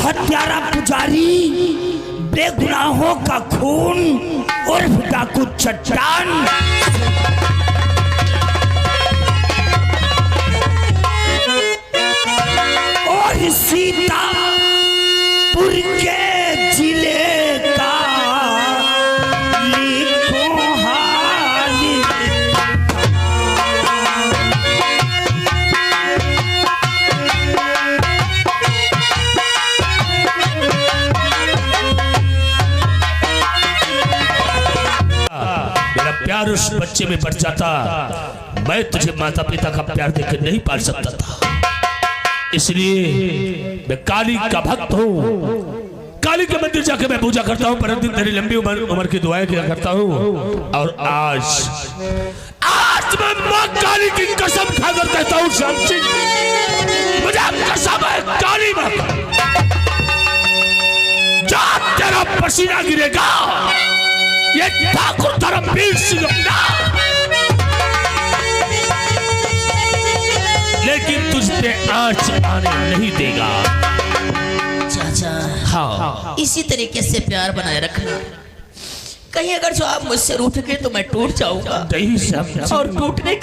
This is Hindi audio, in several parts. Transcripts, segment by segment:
हत्यारा पुजारी, बेगुनाहों का खून और डाकू चट्टान। और सीतापुर के जिले का लिखो हाल। मेरा प्यार उस बच्चे में बढ़ जाता, मैं तुझे माता पिता का प्यार देकर नहीं पाल सकता था। इसलिए मैं काली का भक्त हूँ। काली के मंदिर जाकर मैं पूजा करता हूँ, प्रतिदिन तेरी लंबी उम्र की दुआएं किया करता हूँ। और आज मैं माँ काली की कसम खाकर कहता हूँ, श्याम सिंह, मुझे कसम है काली माँ, जहाँ तेरा पसीना गिरेगा ये ठाकुर धर्मवीर सिंह लेकिन तुझ पे आँच आने नहीं देगा। चाचा, हाँ, इसी तरीके से प्यार बनाए रखना। कहीं अगर जो आप मुझसे रूठ गए तो मैं टूट जाऊंगा। और टूटने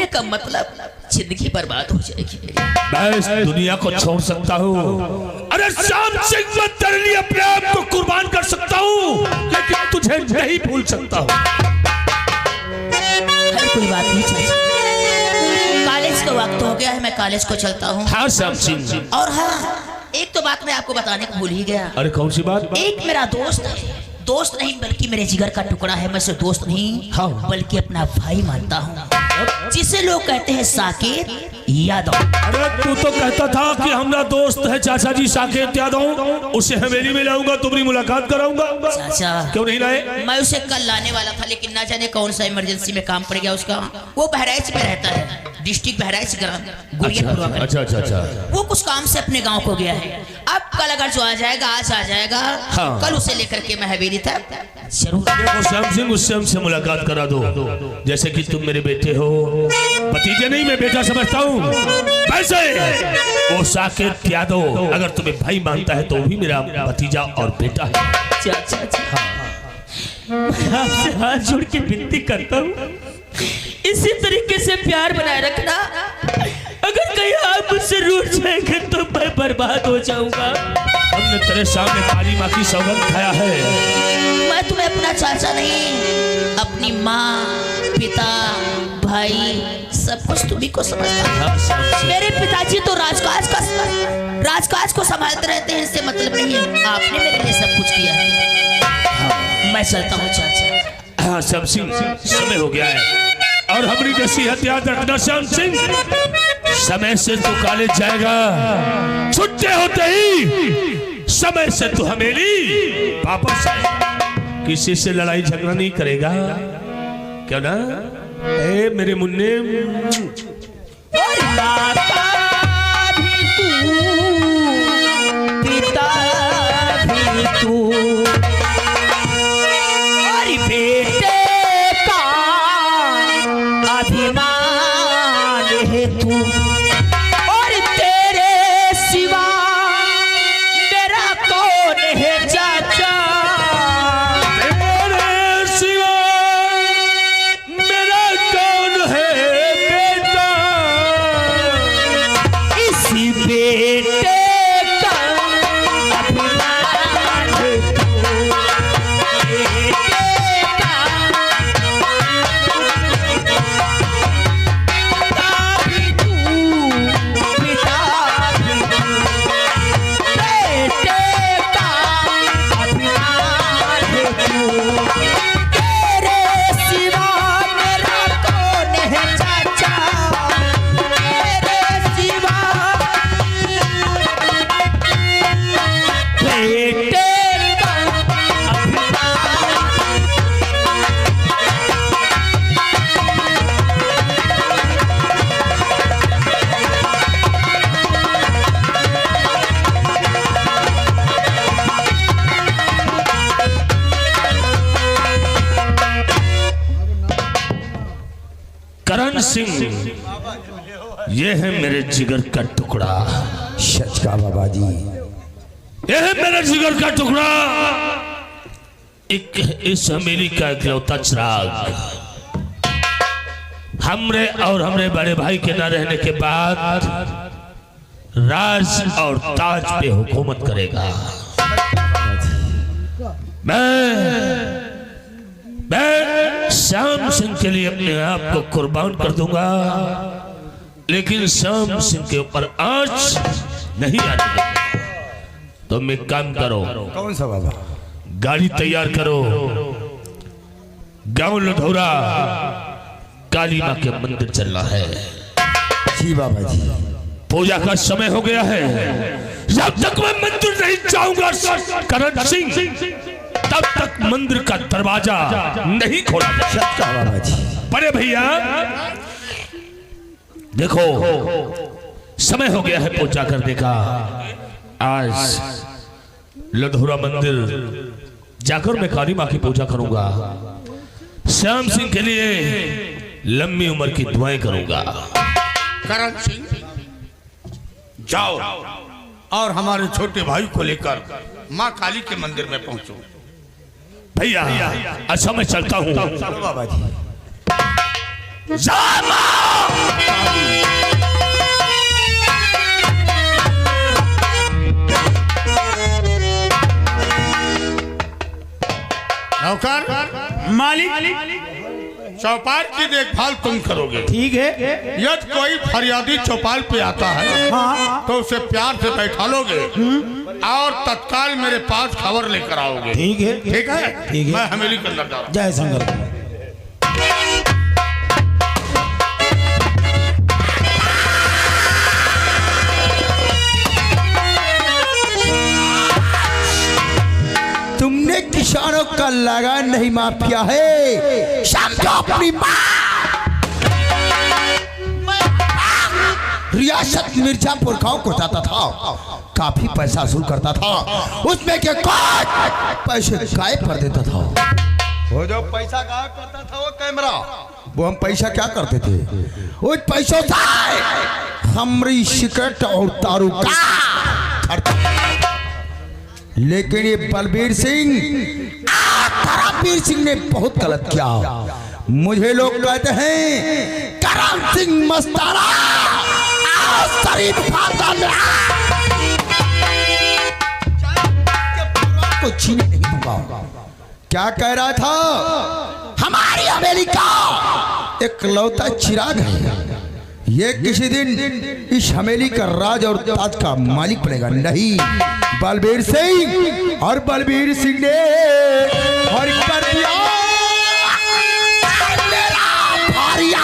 का मतलब जिंदगी बर्बाद हो जाएगी मेरी। मैं इस दुनिया को छोड़ सकता हूँ, अरे श्याम सिंह, मैं तेरे लिए अपने आप को कुर्बान कर सकता हूँ, लेकिन तुझे नहीं भूल सकता हूँ। कोई बात नहीं चाचा, कॉलेज का वक्त हो गया है, मैं कॉलेज को चलता हूँ। हाँ श्याम सिंह। और हाँ, एक तो बात मैं आपको बताने को भूल ही गया। अरे कौन सी बात? एक मेरा दोस्त है, दोस्त नहीं बल्कि मेरे जिगर का टुकड़ा है। मैं उसे दोस्त नहीं, हाँ, बल्कि अपना भाई मानता हूँ, जिसे लोग कहते हैं साकेत यादव। अरे तू तो कहता था कि हमारा दोस्त है चाचा जी साकेत यादव, उसे हवेली में लाऊंगा, तुम्हारी मुलाकात कराऊंगा। चाचा, क्यों नहीं लाए? मैं उसे कल लाने वाला था, लेकिन ना जाने कौन सा इमरजेंसी में काम पड़ गया उसका। वो बहराइच में रहता है, डिस्ट्रिक्ट बहराइच ग्राम। अच्छा। वो कुछ काम से अपने गांव को गया है। अब कल अगर जो आ जाएगा, आज आ जाएगा, हाँ। कल उसे लेकर के मैं हवेली तक जरूर। देखो श्याम सिंह, उससे हमसे मुलाकात करा दो, जैसे कि तुम मेरे बेटे हो। भतीजे नहीं, मैं बेटा समझता हूँ। वैसे वो साकेत यादव अगर तुम्हें भाई मानता है तो भी मेरा भतीजा और बेटा है। मैं आपसे हाथ जोड़ के विनती करता हूँ, इसी तरीके से प्यार बनाए रखना। अगर कहीं आप मुझसे रूठ जाएंगे तो मैं बर्बाद हो जाऊंगा। हमने तेरे सामने काली माँ की सौगंध खाया है। मैं तुम्हें अपना चाचा नहीं, अपनी माँ, पिता, भाई, सब कुछ तुम्ही को समझता हूँ। मेरे पिताजी तो राजकाज को संभालते रहते हैं, इससे मतलब नहीं है। आपने मेरे लिए सब कुछ किया है। मैं चलता हूँ चाचा। हाँ श्याम सिंह, समय हो गया है और हमारी नसीहत याद रखना श्याम सिंह, समय से तू कॉलेज जाएगा, छुट्टे होते ही समय से तू हवेली वापस आएगा। किसी से लड़ाई झगड़ा नहीं करेगा, क्या ना? ए मेरे मुन्ने, माता भी तू, पिता भी तू, और बेटे का अभिमान है तू, और तेरे सिवा मेरा कौन है चाचा? तेरे सिवा मेरा कौन है बेटा? इसी बेटे का अभिमान है तू, बेटे का पिता भी तू, पिता भी तू, बेटे का अभिमान है तू, तेरे सिवा मेरा कौन है चाचा? तेरे सिवा बेटे का अभिमान। करण सिंह, ये है मेरे जिगर का टुकड़ा। सच का बाबा जी। यह है मेरे जिगर का टुकड़ा, एक इस हवेली का इकलौता चिराग। हमरे और हमरे बड़े भाई के न रहने के बाद राज और ताज पे हुकूमत करेगा। मैं श्याम सिंह के लिए अपने आप को कुर्बान कर दूंगा, लेकिन श्याम सिंह के ऊपर आंच नहीं आने दूंगा। तुम एक काम करो। कौन सा बाबा? गाड़ी तैयार करो, गांव लधौरा काली माँ के मंदिर चलना है। जी बाबा जी। पूजा का समय हो गया है, जब तक मैं मंदिर नहीं जाऊंगा करण सिंह, तब तक मंदिर का दरवाजा नहीं खोला जाएगा। बाबा जी। बड़े भैया देखो, समय हो गया है पूजा करने का। आज लधौरा मंदिर जाकर मैं काली माँ की पूजा करूंगा। श्याम सिंह के लिए लंबी उम्र की दुआएं करूंगा। करण सिंह जाओ और हमारे छोटे भाई को लेकर माँ काली के मंदिर में पहुंचो। भैया अच्छा मैं चलता हूँ। चलो बाबा जी। नौकर मालिक चौपाल की देखभाल तुम करोगे। ठीक है। यदि कोई फरियादी चौपाल पे आता है तो उसे प्यार से बैठा लोगे और तत्काल मेरे पास खबर लेकर आओगे। ठीक है। ठीक है। ठीक है। मैं हवेली के अंदर जा रहा हूं। जय शंकर। तुमने किसानों का लगान नहीं माफ किया है, समझो अपनी रियासत मिर्जापुर गांव को जाता था, काफी पैसा वसूल करता था, उसमें के पैसे गायब कर देता था। वो जो पैसा गायब करता था वो कैमरा, वो हम पैसा क्या करते थे, उस पैसों से हमारी सिगरेट और दारू का खर्चा। लेकिन ये बलबीर सिंह ने बहुत गलत किया। मुझे लोग कहते हैं करण सिंह मस्ताना को छीने नहीं दूंगा। क्या कह रहा था? हमारी हवेली का इकलौता चिराग है, ये किसी दिन इस हवेली का राज और ताज का मालिक बनेगा। नहीं, बलबीर सिंह, और बलबीर सिंह ने और कर दिया मेरा भारिया।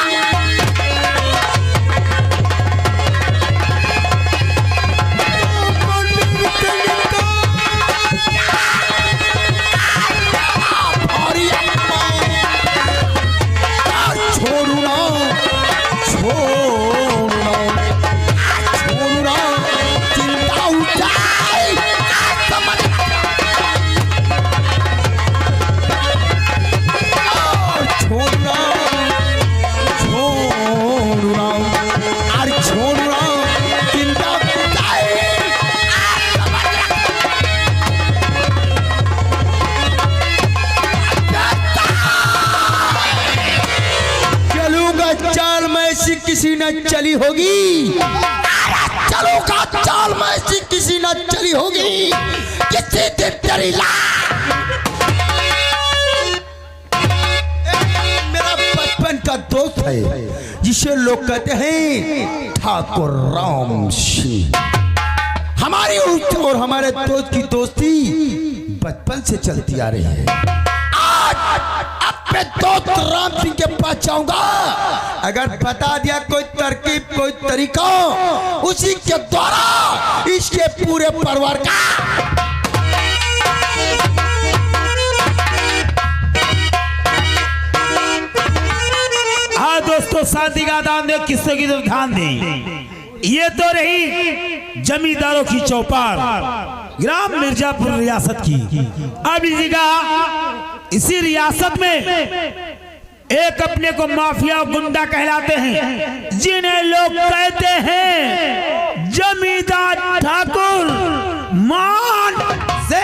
किसी न चली होगी, चलो का चाल में से किसी न चली होगी, किसी दिन तेरी मेरा बचपन का दोस्त है जिसे लोग कहते हैं ठाकुर राम सिंह। हमारी और हमारे दोस्त की दोस्ती बचपन से चलती आ रही है। मैं दोस्त राम सिंह के पास जाऊंगा, अगर बता दिया कोई तरकीब कोई तरीका, उसी के द्वारा इसके पूरे परिवार का हाँ दोस्तों, शादी का दान दे, किस्से की तो ध्यान दें। ये तो रही जमींदारों की चौपाल ग्राम मिर्जापुर रियासत की। अब इसी का इसी रियासत में एक अपने को माफिया गुंडा कहलाते हैं, जिन्हें लोग कहते हैं जमींदार ठाकुर मान से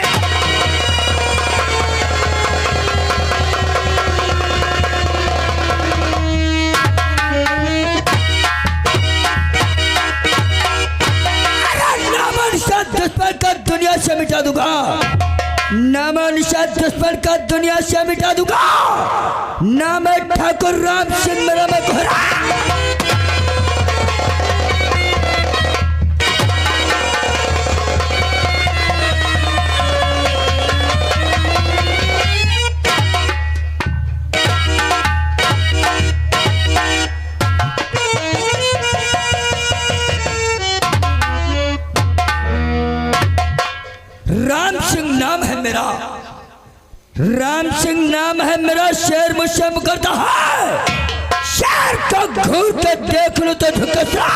दुश्मन का दुनिया से मिटा दूंगा, नामानिशान दुश्मन का दुनिया से मिटा दूंगा। नाम है ठाकुर राम सिंह मेरा मैं घोड़ा। राम सिंह नाम है मेरा, राम सिंह नाम है मेरा। शेर मुझसे मुकरता है, शेर को घूर के देख लो तो झुकता।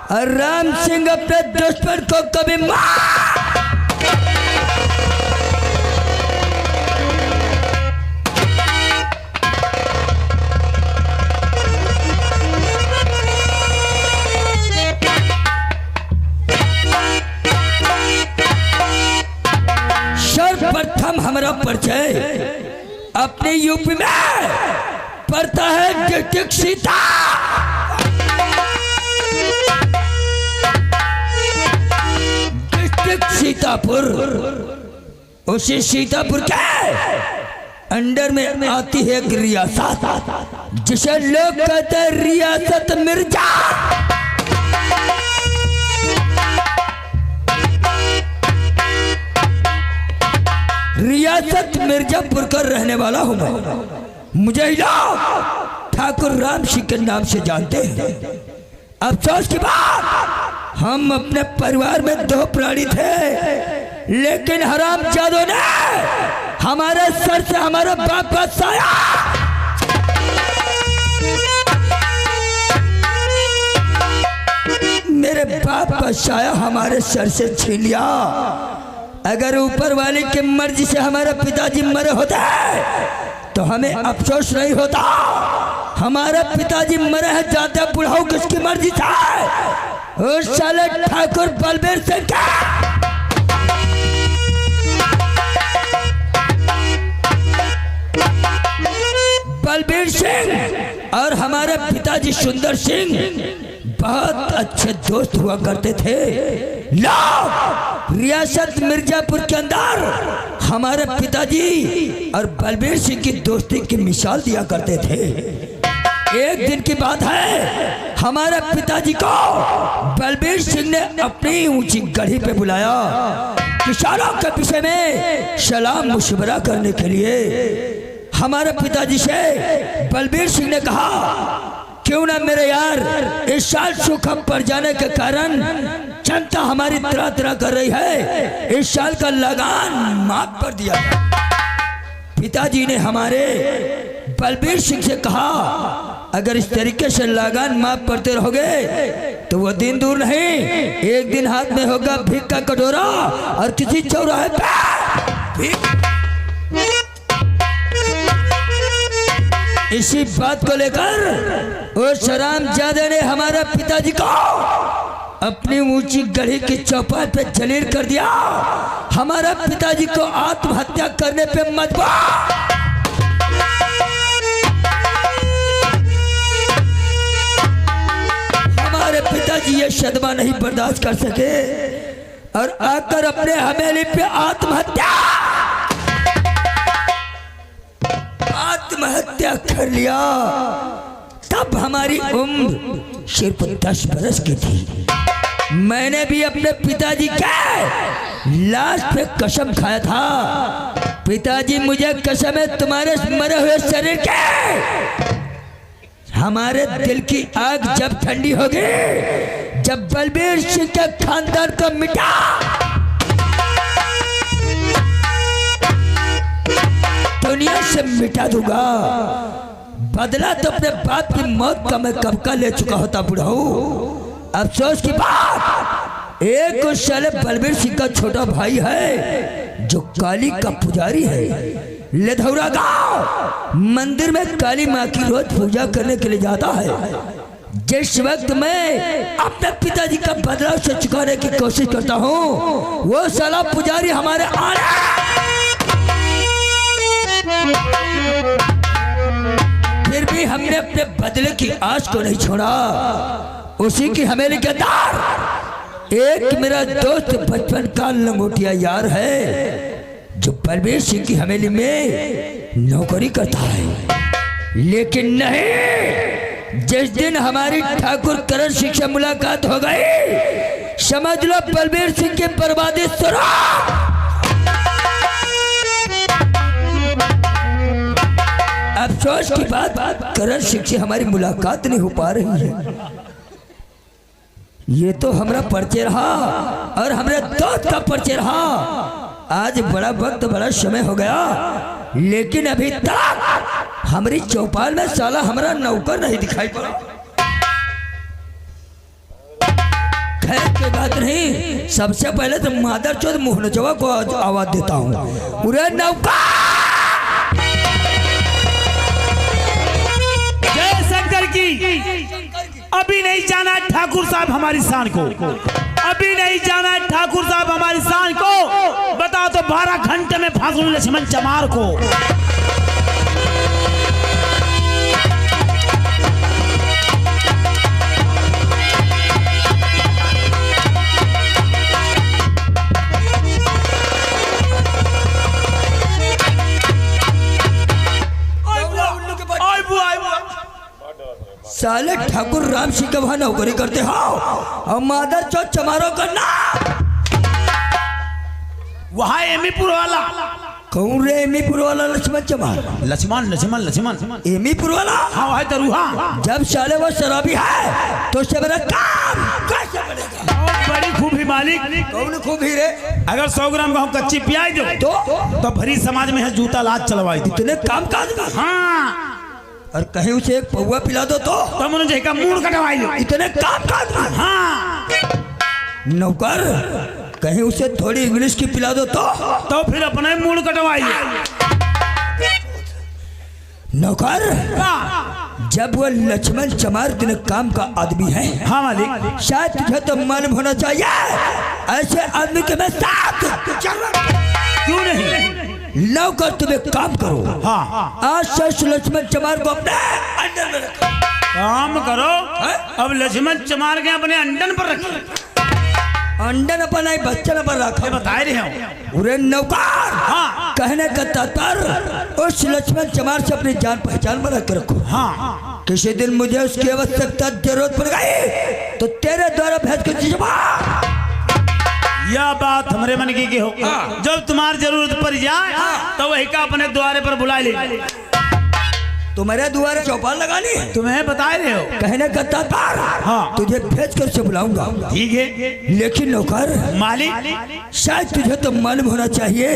और राम सिंह अपने दुश्मन को कभी सर्वप्रथम हमारा परिचय अपने यूपी में पड़ता है डिस्ट्रिक्ट सीता। सीतापुर, उसी सीतापुर के अंडर में आती है एक रियासत जिसे लोग कहते हैं रियासत मिर्जा। रियासत मिर्जापुर का रहने वाला हूं मैं। मुझे लोग ठाकुर राम सिंह के नाम से जानते हैं। अफसोस की बात, हम अपने परिवार में 2 प्राणी थे, लेकिन हरामजादों ने हमारे सर से हमारा बाप का साया मेरे बाप का साया हमारे सर से छीन लिया। अगर ऊपर वाले की मर्जी से हमारे पिताजी मरे होते तो हमें अफसोस नहीं होता। हमारे पिताजी मरे हैं जाते बुढ़ाऊ किसकी मर्जी था? उस साले ठाकुर बलबीर सिंह का। बलबीर सिंह और हमारे पिताजी सुंदर सिंह बहुत अच्छे दोस्त हुआ करते थे। लोग रियासत मिर्जापुर के अंदर हमारे पिताजी और बलबीर सिंह की दोस्ती की मिसाल दिया करते थे। एक दिन की बात है, हमारे पिताजी को बलबीर सिंह ने अपनी ऊंची गढ़ी पे बुलाया किसानों के विषय में सलाम मशवरा करने के लिए। हमारे पिताजी से बलबीर सिंह ने कहा, क्यों ना मेरे यार, इस साल सूखा पड़ जाने के कारण जनता हमारी तरह तरह कर रही है, इस साल का लगान माफ कर दिया। पिताजी ने हमारे बलबीर सिंह से कहा, अगर इस तरीके से लगान माफ करते रहोगे तो वो दिन दूर नहीं, एक दिन हाथ में होगा भीख का कटोरा और किसी चौराहे पे। इसी बात को लेकर उस हरामजादे ने हमारे पिताजी को अपनी ऊंची गढ़ी की चौपाई पे जलील कर दिया। हमारे पिताजी को आत्महत्या करने पे मजबूर। हमारे पिताजी ये सदमा नहीं बर्दाश्त कर सके और आकर अपने हवेली पे आत्महत्या कर लिया। तब हमारी उम्र सिर्फ 10 बरस की थी। मैंने भी अपने पिताजी के लाश पे कसम खाया था, पिताजी मुझे कसम है तुम्हारे मरे हुए शरीर के हमारे दिल की आग जब ठंडी होगी, जब बलबीर सिंह के खानदान को मिटा दुनिया से मिटा दूंगा। बदला तो अपने बाप की मौत का मैं कब का ले चुका होता बुढ़ाऊ। अफसोस की बात, एक उस साले बलबीर सिंह का छोटा भाई है जो काली का पुजारी है। लेधौरा गांव मंदिर में काली माँ की रोज पूजा करने के लिए जाता है। जिस वक्त मैं अपने पिताजी का बदला से चुकाने की कोशिश करता हूँ, वो साला पुजारी हमारे आने फिर भी हमने अपने बदले की आस को नहीं छोड़ा। उसी की हवेली के अंदर एक मेरा दोस्त बचपन का लंगोटिया यार है जो बलबीर सिंह की हवेली में नौकरी करता है। लेकिन नहीं, जिस दिन हमारी ठाकुर करण सिंह से मुलाकात हो गई, समझ लो बलबीर सिंह की बर्बादी शुरू। अफसोस की बात करण सिंह से हमारी मुलाकात नहीं हो पा रही है। ये तो हमारा परिचय रहा और हमारे दोस्त का परिचय रहा। आज बड़ा वक्त बड़ा समय हो गया, लेकिन अभी तक हमारी चौपाल में साला हमारा नौकर नहीं दिखाई पड़ा। खैर कोई बात नहीं, सबसे पहले तो मादर चौथ मोहनचवा को आवाज देता हूँ। पूरे नौकर जय शंकर की। अभी नहीं जाना ठाकुर साहब हमारी शान को, अभी नहीं जाना ठाकुर साहब हमारी शान को। बताओ तो 12 घंटे में फांसूं लक्ष्मण चमार को। साले ठाकुर राम सिंह का वहां नौकरी करते हो और मादर चौथ चमारों का नाम वहां एमीपुर वाला। कौन रे एमीपुर वाला? लक्ष्मण चमार। लक्ष्मण लक्ष्मण लक्ष्मण एमीपुर वाला? हाँ वहां तरुहा। जब साले वो शराबी है तो उससे मेरा काम कैसे बनेगा? बड़ी खूबी मालिक। कौन खूबी रे? अगर 100 ग्राम गेहूं कच्ची पियाई दो तो भरी समाज में है जूता लाज चलवाई दो। इतने काम काज में? हाँ। और कहीं उसे एक पौवा पिला दो तो मुझे का मूड कटवाई दो। इतने काम काज में? हाँ। नौकर कहीं उसे थोड़ी इंग्लिश की पिला दो तो फिर अपना मूड कटवाई दो। नौकर जब वो लक्ष्मण चमार दिन काम का आदमी है। हाँ मालिक। शायद तुझे तो मालूम होना चाहिए ऐसे आदमी के मैं साथ क्यों नहीं? नौकर तुम एक काम करो। हाँ। आज से लक्ष्मण चमार को अपने अंडर में रखो। काम करो अब लक्ष्मण चमार के अपने अंडन पर रखो। अंडन अपन आई बच्चन पर रखो। बता रहे हो पूरे नौकर। हाँ। कहने का तात्पर्य उस लक्ष्मण चमार से अपनी जान पहचान बना कर रखो। हाँ। किसी दिन मुझे उसकी आवश्यकता जरूरत पड़ गई तो तेरे द्वारा भेज कर दीजिए। यह बात हमारे मन की हो। जब तुम्हारी जरूरत पड़ जाए तो वही का अपने द्वारे पर बुला ले। तुम्हारे द्वारे चौपाल लगानी है? तुम्हें बता रहे हो। कहने का तात्पर्य हाँ। तुझे भेज कर से बुलाऊंगा। ठीक है। लेकिन नौकर मालिक शायद तुझे तो मालूम होना चाहिए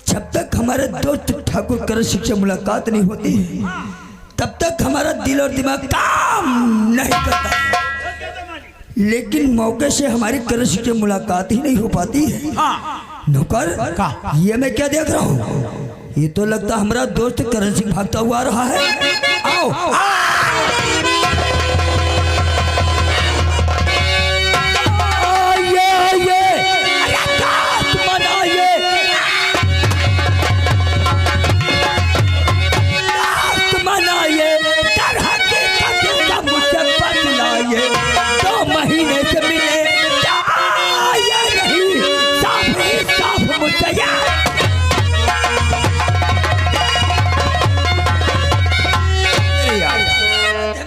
जब तक हमारे दोस्त ठाकुर करण सिंह से मुलाकात नहीं होती तब तक हमारा दिल और दिमाग काम नहीं करता। लेकिन मौके से हमारी करण सिंह से मुलाकात ही नहीं हो पाती है। हाँ। नौकर ये मैं क्या देख रहा हूँ? ये तो लगता हमारा दोस्त करण सिंह भागता हुआ आ रहा है। आओ, महीने से मिले नहीं साफ मुझसे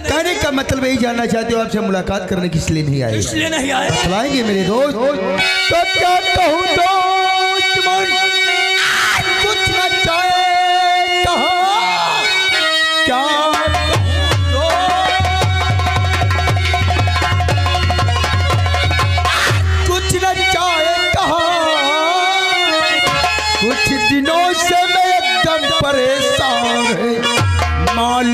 कहने का मतलब यही जानना चाहते हो आपसे मुलाकात करने की इसलिए नहीं आए? इसलिए नहीं आए। बताएंगे मेरे दोस्त। तो क्या कहूँ दोस्त मन कुछ न चाहे कहा क्या कुछ न चाहे कहा। कुछ दिनों से मैं एकदम परेशान है। माल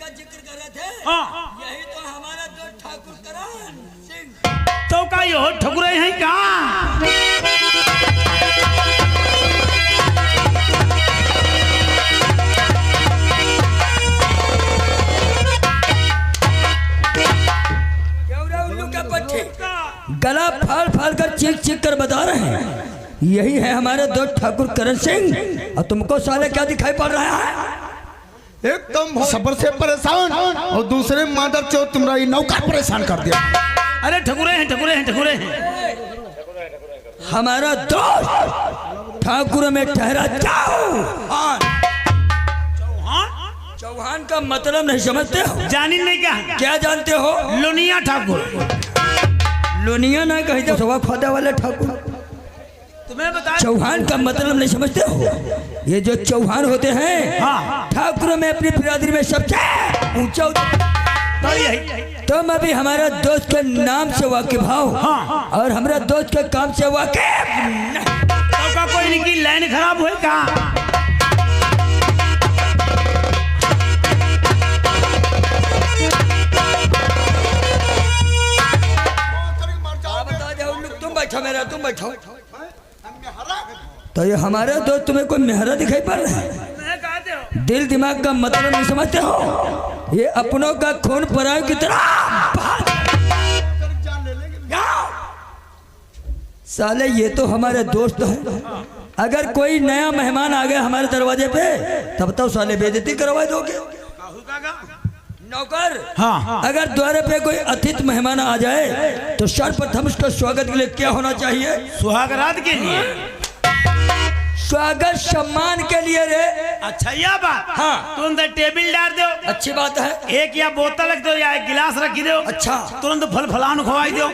जिसका जिक्र कर रहे थे हाँ यही तो हमारा दो ठाकुर करण सिंह। तो का यो ठकुरे हैं का? गला फाड़ फाड़ कर चीख चीख कर बता रहे हैं यही है हमारे दो ठाकुर करण सिंह। और तुमको साले क्या दिखाई पड़ रहा है? एकदम सबर से परेशान और दूसरे मादर चौथ तुम्हारा ये नौका परेशान कर दिया। अरे ठकुरे हैं ठकुरे हैं ठकुरे हैं। हमारा दोस्त ठाकुर में ठहरा चौहान। चौहान का मतलब नहीं समझते हो? जानी नहीं क्या? क्या जानते हो? लोनिया ठाकुर। लोनिया ना कहते सवा खोदा वाले ठाकुर। तुम्हें बता चौहान का मतलब नहीं समझते हो? ये जो चौहान होते हैं हाँ। ठाकुर में अपनी बिरादरी में सबसे ऊंचा तो यही तुम अभी हमारा दोस्त के नाम से वाकिफ हो हाँ। और हमारा दोस्त के काम से वाकिफ नहीं। तो का कोई इनकी लाइन खराब हुई का? तुम बैठो तो ये हमारे दोस्त तुम्हें कोई मेहरा दिखाई पड़ रहा है? दिल दिमाग का मतलब नहीं समझते हो? ये अपनों का खून परायों की तरह साले ये तो हमारे दोस्त हैं। अगर कोई नया मेहमान आ गया हमारे दरवाजे पे तब तो साले बेइज्जती करवा दोगे। नौकर हाँ। अगर द्वारे पे कोई अतिथि मेहमान आ जाए तो सर्वप्रथम उसका स्वागत के लिए क्या होना चाहिए? सुहागरात के लिए स्वागत सम्मान के लिए रे। अच्छा यह बात हाँ। तुरंत टेबल डाल दो। अच्छी बात है। एक या बोतल रख दो या एक गिलास रख दो। अच्छा तुरंत फल फलान खवाई दो।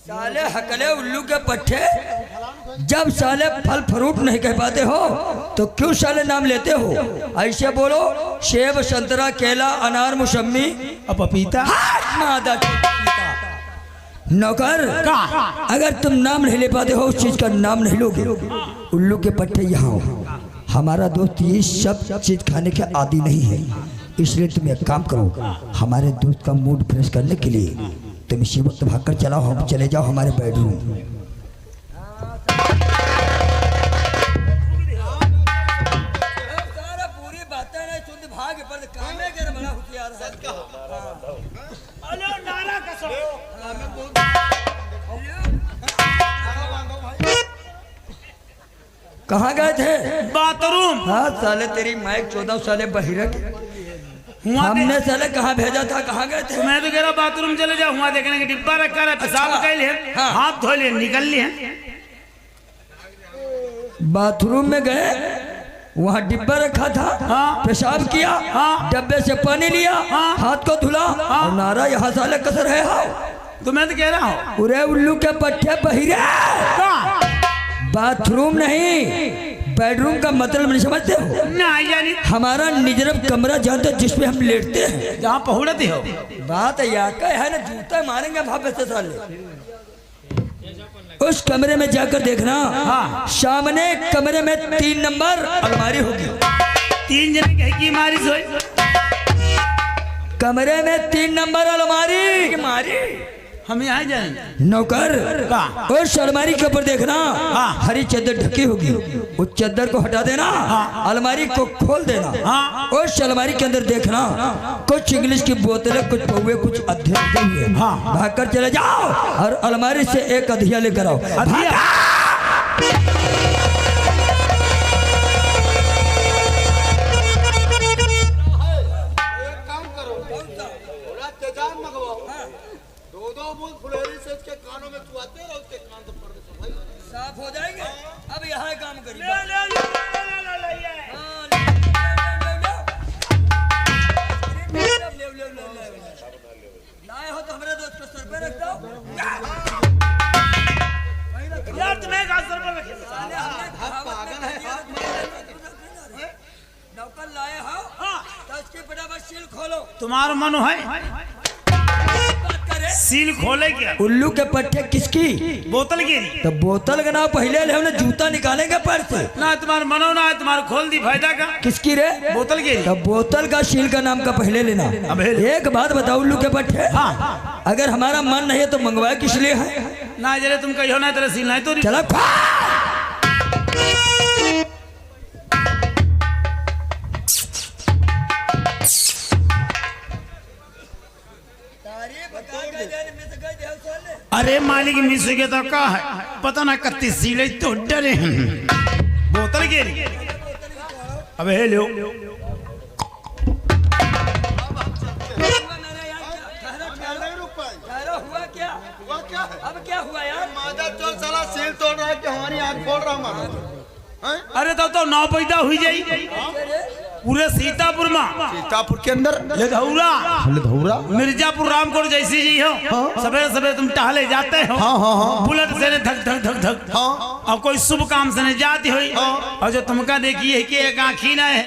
साले हकले उल्लू के पट्टे जब साले फल फ्रूट नहीं कह पाते हो तो क्यों साले नाम लेते हो? ऐसे बोलो सेब संतरा केला अनार मौसमी और पपीता। मादा नौकर अगर तुम नाम नहीं ले पाते हो उस चीज का नाम नहीं लोगे। उल्लू के पट्टे यहाँ हो। हमारा दोस्त ये सब चीज खाने के आदी नहीं है इसलिए तुम एक काम करो हमारे दोस्त का मूड फ्रेश करने के लिए तुम इसी वक्त भागकर चलाओ हम चले जाओ हमारे बेडरूम। पूरी बातें नहीं सुनते भाग पर कामे कर बड़ा होशियार है। कहाँ गए थे? बाथरूम। हाँ साले तेरी माइक 14 साले बहिरा के हमने साले कहाँ भेजा था? कहाँ गए थे? मैं तो कह रहा बाथरूम चले जाओ। वहाँ देखने के डिब्बा रखा है पेशाब कर लिए हाँ। हाथ धो लिए निकल लिए। बाथरूम में गए वहाँ डिब्बा रखा था हाँ। पेशाब किया हाँ। डब्बे से पानी लिया हाँ। हाथ को धुला और नारा यहाँ साले कसर है। हाँ तो मैं तो कह रहा हूँ पूरे उल्लू के पट्टे बहिरे। बाथरूम नहीं बेडरूम का मतलब नहीं समझते हो? नहीं जानी। हमारा निजरब कमरा जानते हो जिसमें हम लेटते हैं जहाँ पहुँचते हो। बात याद का है ना जूता मारेंगे भाव से साले। उस कमरे में जाकर देखना हाँ। सामने कमरे में 3 नंबर अलमारी होगी। 3 जने कहीं की मारी सोई। कमरे में 3 नंबर अलमारी मारी। हम यहाँ जाएंगे। नौकर उस अलमारी के ऊपर देखना हाँ। हरी चादर ढकी होगी उस चादर को हटा देना हाँ। अलमारी को खोल देना हाँ। उस अलमारी के अंदर देखना कुछ इंग्लिश की बोतलें कुछ पौवे कुछ अध्ययन हाँ। भागकर चले जाओ और अलमारी से एक अधिया लेकर आओ। अधिया? साफ हो जाएंगे। अब यहाँ काम करिए। लाए हो तो हमारे दोस्त को सर पे रख दो। यार तुम्हें कहाँ सर पर रखे? नौकर लाए हो तो उसकी फटाफट सील खोलो। तुम्हारा मन है सील खोले क्या? उल्लू के पट्टे किसकी? बोतल गिरी तो बोतल का नाम पहले ले हमने जूता निकालेंगे पर से। ना तुम्हारा मनो ना है, तुम्हारा खोल दी फायदा का। किसकी रे? बोतल गिरी। तो बोतल का सील का नाम का पहले लेना। एक बात बताओ उल्लू के पट्टे, हाँ अगर हमारा मन नहीं है तो मंगवाए किस लिए है? ना जरे तुम कहो ना तेरा सील नहीं तो नहीं। चला अरे मालिक मिस के तो का है पता ना कत्ती सीले तो डरे हैं। बोतल गिरी। अबे हेलो हुआ क्या? अब क्या हुआ यार? साला सील तोड़ रहा है कि हमारी आंख फोड़ रहा हमारा। अरे तो नौ पैदा हुई जाई पूरे सीतापुर में। सीतापुर के अंदर लधौरा लधौरा मिर्जापुर रामकोट जैसी जी हो। सवेरे सवेरे तुम टहले जाते हो। हाँ हाँ हाँ बुलेट से धक धक धक धक। हाँ और कोई शुभ काम से नहीं जाती हुई। और जो तुमका देखिए कि एक आँखी ना है